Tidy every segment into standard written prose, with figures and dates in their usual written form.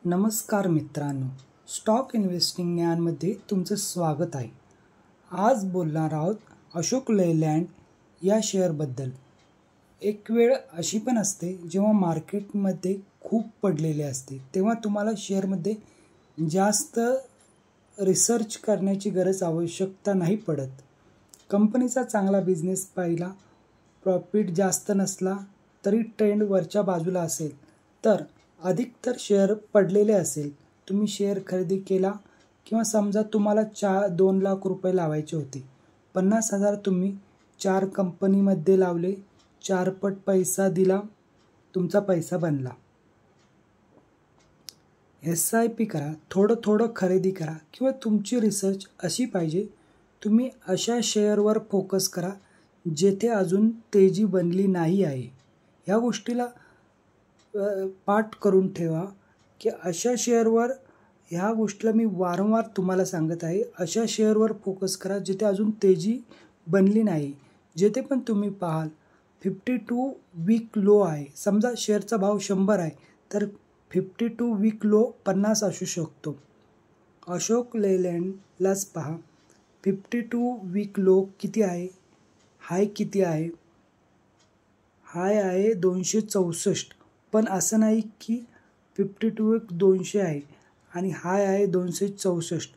नमस्कार मित्रांनो, stock investing ज्ञानमध्ये तुमचं स्वागत आहे। आज बोलणार आहोत अशोक लेलँड या शेअरबद्दल। एक वेळ अशी पण असते जेव्हा मार्केटमध्ये खूप पडलेले असते, तेव्हा तुम्हाला शेअरमध्ये जास्त रिसर्च करण्याची आवश्यकता नाही पडत। कंपनीचा चांगला बिझनेस पाहिला, प्रॉफिट जास्त नसला तरी ट्रेंड वरच्या बाजूला असेल तर अधिकतर शेअर पडलेले असेल, तुम्ही शेअर खरेदी केला किंवा समजा तुम्हाला 2 लाख रुपये लावायचे होते, 50,000 तुम्ही 4 कंपनीमध्ये लावले, 4 पट पैसा दिला, तुमचा पैसा बनला। SIP करा, थोडं खरेदी करा किंवा तुमची रिसर्च अशी पाहिजे, तुम्ही अशा शेअरवर फोकस करा जेथे अजून तेजी बनली नाही आहे। या गोष्टीला पाठ करून ठेवा की अशा शेअरवर, ह्या गोष्टीला मी वारंवार तुम्हाला सांगत आहे, अशा शेअरवर फोकस करा जिथे अजून तेजी बनली नाही। जेथे पण तुम्ही पाहाल 52 वीक लो आहे, समजा शेअरचा भाव 100 आहे तर 52 वीक लो 50 असू शकतो। अशोक लेलँडलाच पहा, 52 वीक लो किती आहे, हाय किती आहे, हाय आहे 264, पण असं नाही की 52 200 आहे आणि हाय आहे 264,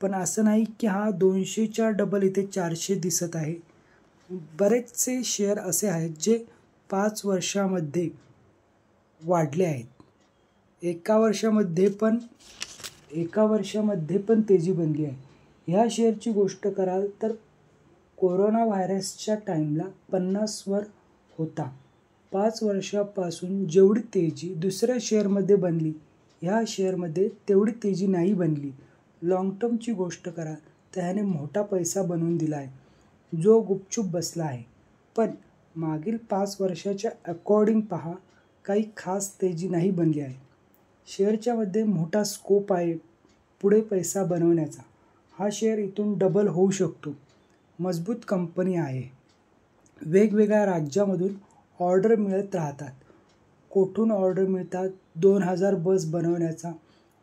पण असं नाही की हा 200च्या डबल इथे 400 दिसत आहे। बरेचसे शेअर असे आहेत जे 5 वर्षामध्ये वाढले आहेत, एका वर्षामध्ये पण तेजी बनली आहे। ह्या शेअरची गोष्ट कराल तर कोरोना व्हायरसच्या टाईमला 50 वर होता। 5 वर्षापासून जेवढी तेजी दुसऱ्या शेअरमध्ये बनली, ह्या शेअरमध्ये तेवढी तेजी नाही बनली। लॉंग टर्मची गोष्ट करा तर ह्याने मोठा पैसा बनवून दिला आहे जो गुपचूप बसला आहे, पण मागील 5 वर्षाच्या अकॉर्डिंग पहा, काही खास तेजी नाही बनली आहे। शेअरच्या मध्ये मोठा स्कोप आहे पुढे पैसा बनवण्याचा, हा शेअर इथून डबल होऊ शकतो। मजबूत कंपनी आहे, वेगवेगळ्या राज्यामधून ऑर्डर मिळत राहतात। कोठून ऑर्डर मिळतात, 2000 बस बनवण्याचा,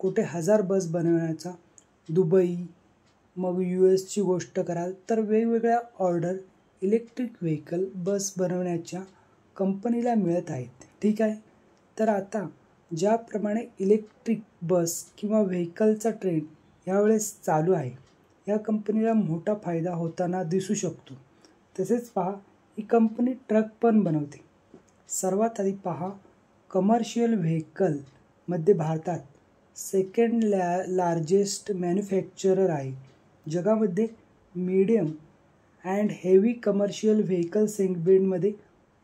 कुठे 1000 बस बनवण्याचा, दुबई, मग US ची गोष्ट कराल तर वेगवेगळ्या ऑर्डर इलेक्ट्रिक व्हेकल बस बनवण्याच्या कंपनीला मिळत आहेत। ठीक आहे, तर आता ज्याप्रमाणे इलेक्ट्रिक बस किंवा व्हेकलचा ट्रेंड यावेळेस चालू आहे, या कंपनीला मोठा फायदा होताना दिसू शकतो। तसेच पहा, ही कंपनी ट्रक पण बनवते। सर्वात आधी पहा, कमर्शियल व्हेकल मध्ये भारतात सेकंड लार्जेस्ट मॅन्युफॅक्चरर आहे। जगामध्ये medium and heavy commercial vehicle सेगमेंटमध्ये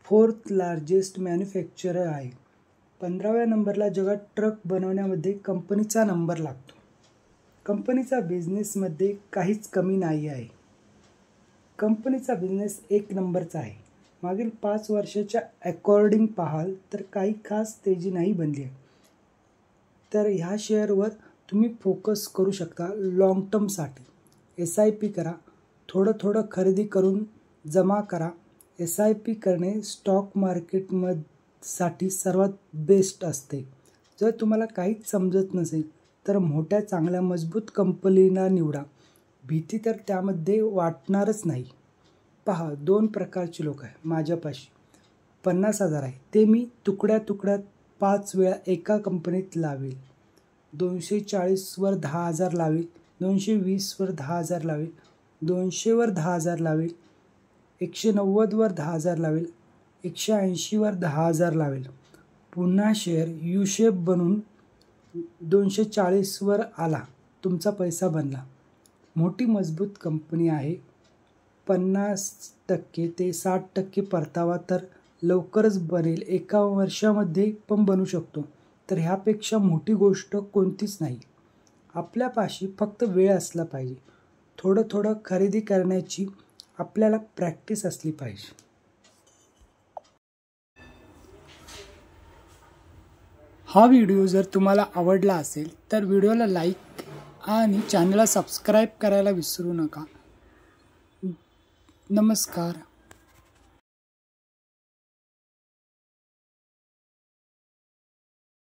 4th लार्जेस्ट मॅन्युफॅक्चरर आहे। 15व्या नंबरला जगात ट्रक बनवण्यामध्ये कंपनीचा नंबर लागतो। कंपनीचा बिझनेसमध्ये काहीच कमी नाही आहे, कंपनीचा बिझनेस 1 नंबरचा आहे। मागील 5 वर्षाच्या अकॉर्डिंग पाहाल तर काही खास तेजी नाही बनली आहे, तर ह्या शेअरवर तुम्ही फोकस करू शकता लॉंग टर्मसाठी। SIP करा, थोडं खरेदी करून जमा करा। SIP करणे स्टॉक मार्केटसाठी सर्वात बेस्ट असते। जर तुम्हाला काहीच समजत नसेल तर मोठ्या चांगल्या मजबूत कंपनीला निवडा, भीती तर त्यामध्ये वाटणारच नाही। पहा, 2 प्रकारचे लोक आहे माझ्यापाशी, 50,000 आहे ते मी तुकड्यात 5 वेळा एका कंपनीत लावेल। 240 वर 10,000 लावेल, 220 वर 10,000 लावेल, 200 वर 10,000 लावेल, 190 वर 10,000 लावेल, 180 वर 10,000 लावेल। पुन्हा शेअर U शेप बनून 240 वर आला, तुमचा पैसा बनला। मोठी मजबूत कंपनी आहे, 50% ते 60% परतावा तर लवकरच बनेल, एका वर्षामध्ये पण बनू शकतो। तर ह्यापेक्षा मोठी गोष्ट कोणतीच नाही। आपल्यापाशी फक्त वेळ असला पाहिजे, थोडं खरेदी करण्याची आपल्याला प्रॅक्टिस असली पाहिजे। हा व्हिडिओ जर तुम्हाला आवडला असेल तर व्हिडिओला लाईक आणि चॅनलला सबस्क्राईब करायला विसरू नका। नमस्कार।